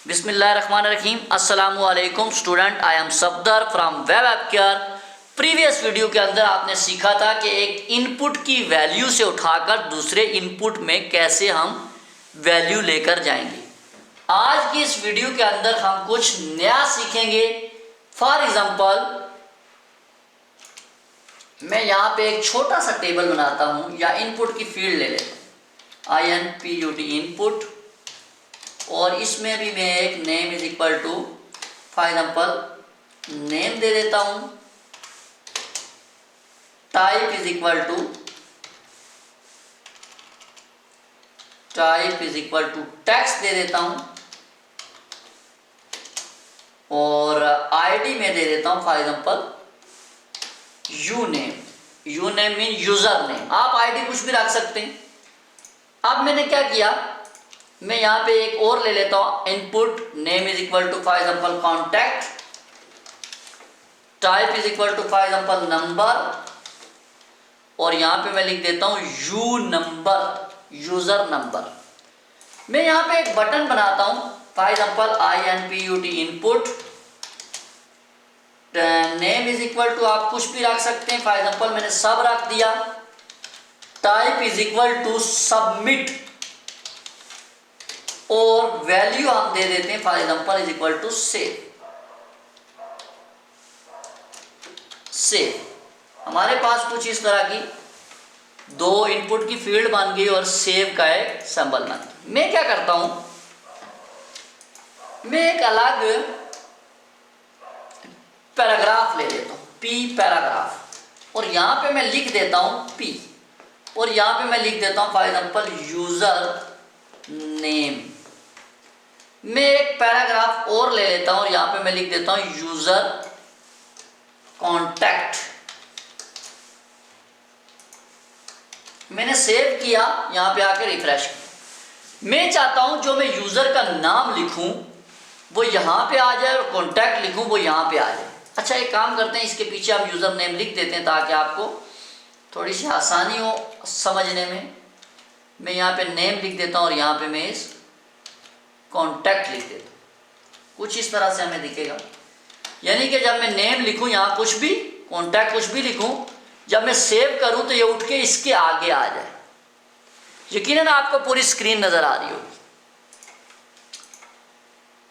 बिस्मिल्लाहिर्रहमानिर्रहीम। अस्सलामु अलैकुम student, I am Safdar from web app care. Previous video के अंदर आपने सीखा था कि एक इनपुट की वैल्यू से उठाकर दूसरे इनपुट में कैसे हम वैल्यू लेकर जाएंगे। आज की इस वीडियो के अंदर हम कुछ नया सीखेंगे। फॉर एग्जांपल, मैं यहाँ पे एक छोटा सा टेबल बनाता हूँ या इनपुट की फील्ड ले लेता हूँ, INPUT इनपुट, और इसमें भी मैं एक name is equal to for example name दे देता हूं। Type is equal to text दे देता हूं, और आईडी में दे देता हूं for example uname mean user name. आप आईडी कुछ भी रख सकते हैं। अब मैंने क्या किया, मैं यहाँ पे एक और ले लेता हूँ, input name is equal to for example contact, type is equal to for example number, और यहाँ पे मैं लिख देता हूँ यू नंबर, यूजर नंबर। मैं यहाँ पे एक बटन बनाता हूँ for example INPUT input, name is equal to आप कुछ भी रख सकते हैं, फॉर एग्जाम्पल मैंने सब रख दिया। Type is equal to submit, और वैल्यू हम दे देते हैं for example is equal to save. हमारे पास कुछ इस तरह की दो इनपुट की फील्ड बन गई और सेव का एक सिंबल बन गया। मैं क्या करता हूं, मैं एक अलग पैराग्राफ ले लेता हूं, P पैराग्राफ, और यहां पे मैं लिख देता हूं P, और यहां पे मैं लिख देता हूं फॉर एग्जाम्पल यूजर नेम। मैं एक पैराग्राफ और ले लेता हूं और यहां पे मैं लिख देता हूं यूजर कॉन्टैक्ट। मैंने सेव किया, यहां पे आके रिफ्रेश किया। मैं चाहता हूं जो मैं यूजर का नाम लिखूं वो यहां पे आ जाए, और कॉन्टैक्ट लिखूं वो यहां पे आ जाए। अच्छा, एक काम करते हैं, इसके पीछे हम यूजर नेम लिख देते हैं ताकि आपको थोड़ी सी आसानी हो समझने में। मैं यहाँ पे नेम लिख देता हूँ और यहाँ पे मैं इस कॉन्टैक्ट लिख देता हूँ। कुछ इस तरह से हमें दिखेगा, यानी कि जब मैं नेम लिखूँ यहाँ कुछ भी, कॉन्टैक्ट कुछ भी लिखूँ, जब मैं सेव करूँ तो ये उठ के इसके आगे आ जाए। यकीनन आपको पूरी स्क्रीन नजर आ रही होगी।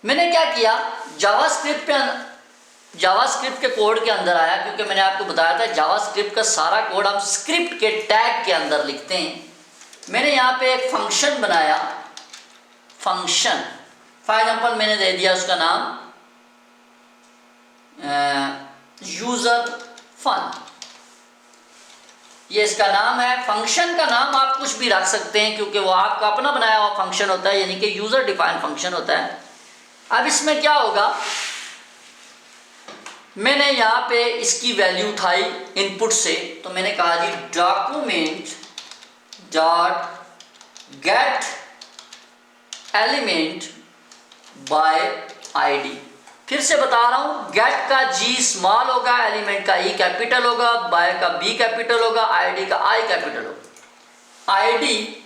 मैंने क्या किया, जावास्क्रिप्ट के कोड के अंदर आया, क्योंकि मैंने आपको बताया था जावास्क्रिप्ट का सारा कोड हम स्क्रिप्ट के टैग के अंदर लिखते हैं। मैंने यहाँ पे एक फंक्शन बनाया, फंक्शन फॉर एग्जाम्पल मैंने दे दिया उसका नाम यूजर फन, ये इसका नाम है। फंक्शन का नाम आप कुछ भी रख सकते हैं क्योंकि वो आपका अपना बनाया हुआ फंक्शन होता है, यानी कि यूजर डिफाइंड फंक्शन होता है। अब इसमें क्या होगा, मैंने यहाँ पे इसकी वैल्यू उठाई इनपुट से, तो मैंने कहा जी document dot get element by ID. फिर से बता रहा हूं, गेट का G स्मॉल होगा, एलिमेंट का E कैपिटल होगा, बाय का B कैपिटल होगा, आईडी का I कैपिटल होगा। आईडी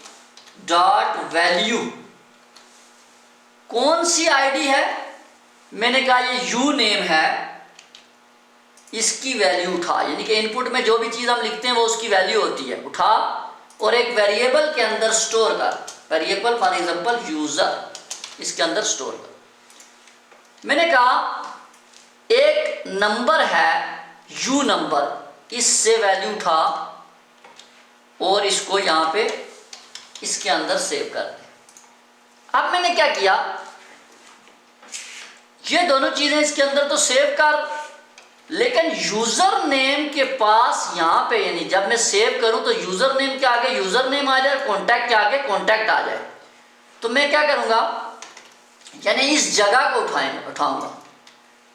डॉट वैल्यू, कौन सी आईडी है, मैंने कहा ये यू नेम है, इसकी वैल्यू उठा, यानी कि इनपुट में जो भी चीज हम लिखते हैं वो उसकी वैल्यू होती है, उठा और एक वेरिएबल के अंदर स्टोर कर। वेरिएबल फॉर एग्जांपल यूजर, इसके अंदर स्टोर कर। मैंने कहा एक नंबर है यू नंबर, इससे वैल्यू उठा और इसको यहां पे इसके अंदर सेव कर दे। अब मैंने क्या किया, ये दोनों चीजें इसके अंदर तो सेव कर, लेकिन यूजर नेम के पास यहां पे, यानी जब मैं सेव करूं तो यूजर नेम के आगे यूजर नेम आ जाए, कॉन्टैक्ट के आगे कॉन्टैक्ट आ जाए। तो मैं क्या करूंगा, यानी इस जगह को उठाऊंगा।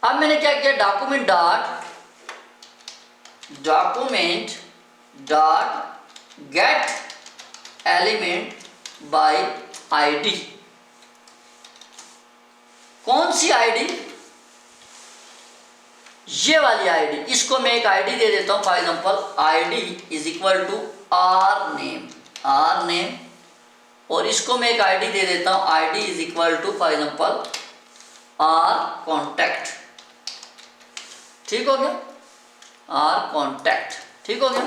अब मैंने क्या किया, document dot get element by ID. कौन सी आईडी, ये वाली आईडी, इसको मैं एक आईडी दे देता हूं, for example ID is equal to R name, और इसको मैं एक आईडी दे देता हूं, ID is equal to for example R contact, ठीक हो गया, आर कॉन्टैक्ट, ठीक हो गया।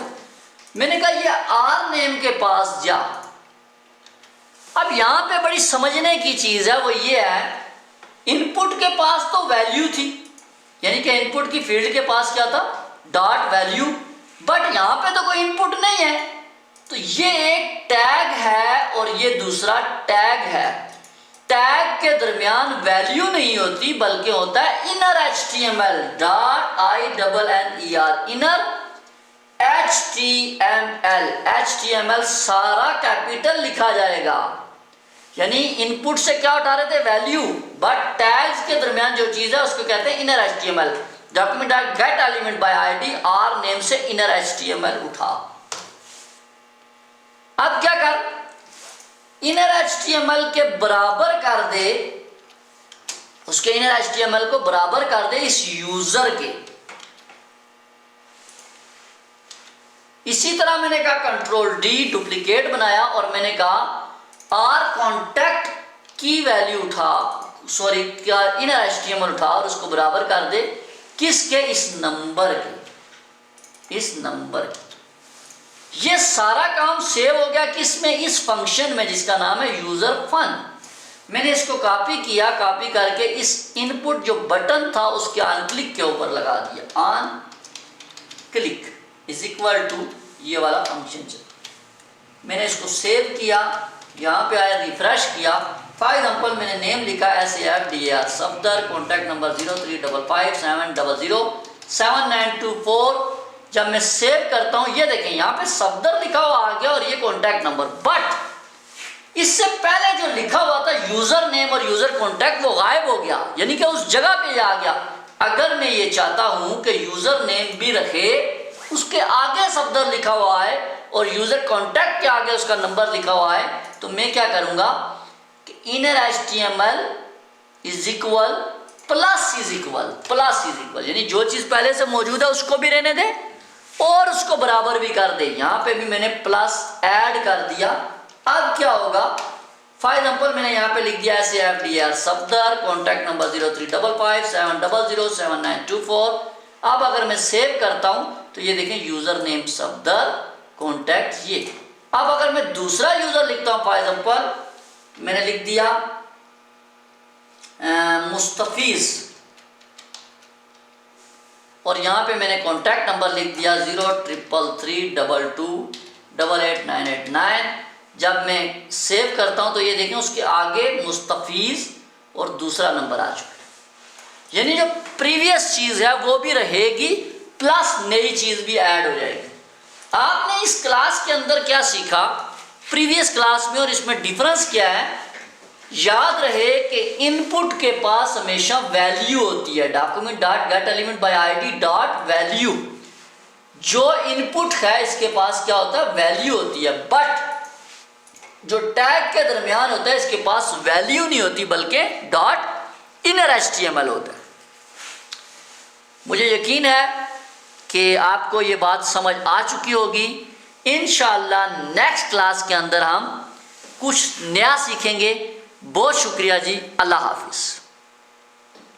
मैंने कहा ये आर नेम के पास जा। अब यहां पे बड़ी समझने की चीज है, वो ये है, इनपुट के पास तो वैल्यू थी, यानी कि इनपुट की फील्ड के पास क्या था, डॉट वैल्यू, बट यहां पे तो कोई इनपुट नहीं है, तो ये एक टैग है और ये दूसरा टैग है। टैग के दरमियान वैल्यू नहीं होती बल्कि होता है inner HTML, dot INNER, inner HTML, HTML सारा कैपिटल लिखा जाएगा, यानी इनपुट से क्या उठा रहे थे, वैल्यू, बट टैग्स के दरमियान जो चीज है उसको कहते हैं inner HTML। Document get element by ID, R name से इनर HTML उठा। अब क्या कर, इनर HTML के बराबर कर दे, उसके इनर HTML को बराबर कर दे इस यूजर के। इसी तरह मैंने कहा कंट्रोल D डुप्लीकेट बनाया और मैंने कहा आर कॉन्टैक्ट की वैल्यू उठा, सॉरी क्या इनर HTML उठा और उसको बराबर कर दे किसके, इस नंबर के, इस नंबर के। ये सारा काम सेव हो गया किसमें, इस फंक्शन में जिसका नाम है यूजर फन। मैंने इसको कॉपी किया, कॉपी करके इस इनपुट जो बटन था उसके ऑन क्लिक के ऊपर लगा दिया, on click is equal to ये वाला फंक्शन चल। मैंने इसको सेव किया, यहाँ पे आया, रिफ्रेश किया। फॉर एग्जाम्पल मैंने नेम लिखा SAFDAR, सफदर, कॉन्टैक्ट नंबर 0355700792 जब मैं सेव करता हूं, ये देखें यहाँ पे सफदर लिखा हुआ आ गया और ये कॉन्टैक्ट नंबर, बट इससे पहले जो लिखा हुआ था यूजर नेम और यूजर कॉन्टैक्ट वो गायब हो गया, यानी कि उस जगह पे आ गया। अगर मैं ये चाहता हूं कि यूजर नेम भी रखे, उसके आगे सफदर लिखा हुआ है और यूजर कॉन्टैक्ट के आगे उसका नंबर लिखा हुआ है, तो मैं क्या करूंगा कि inner HTML is equal plus is equal, plus is equal, यानी जो चीज पहले से मौजूद है उसको भी रहने दे और उसको बराबर भी कर दे। यहां पे भी मैंने प्लस ऐड कर दिया। अब क्या होगा, फॉर एग्जाम्पल मैंने यहाँ पे लिख दिया SAFDAR सफदर, कॉन्टैक्ट नंबर 0355700792 अब अगर मैं सेव करता हूं तो ये देखें यूजर नेम सफदर, कॉन्टैक्ट ये। अब अगर मैं दूसरा यूजर लिखता हूं, फॉर एग्जाम्पल मैंने लिख दिया मुस्तफीज और यहां पे मैंने कॉन्टैक्ट नंबर लिख दिया 0333228889। जब मैं सेव करता हूं तो ये देखें उसके आगे मुस्तफीज और दूसरा नंबर आ चुका है, यानी जो प्रीवियस चीज है वो भी रहेगी प्लस नई चीज भी ऐड हो जाएगी। आपने इस क्लास के अंदर क्या सीखा प्रीवियस क्लास में और इसमें डिफरेंस क्या है, याद रहे कि इनपुट के पास हमेशा वैल्यू होती है, document dot get element by ID dot value. जो इनपुट है इसके पास क्या होता है, वैल्यू होती है, बट जो टैग के दरमियान होता है इसके पास वैल्यू नहीं होती बल्कि डॉट इनर HTML होता है। मुझे यकीन है कि आपको ये बात समझ आ चुकी होगी। इंशाअल्लाह नेक्स्ट क्लास के अंदर हम कुछ नया सीखेंगे। बहुत शुक्रिया जी, अल्लाह हाफिज़।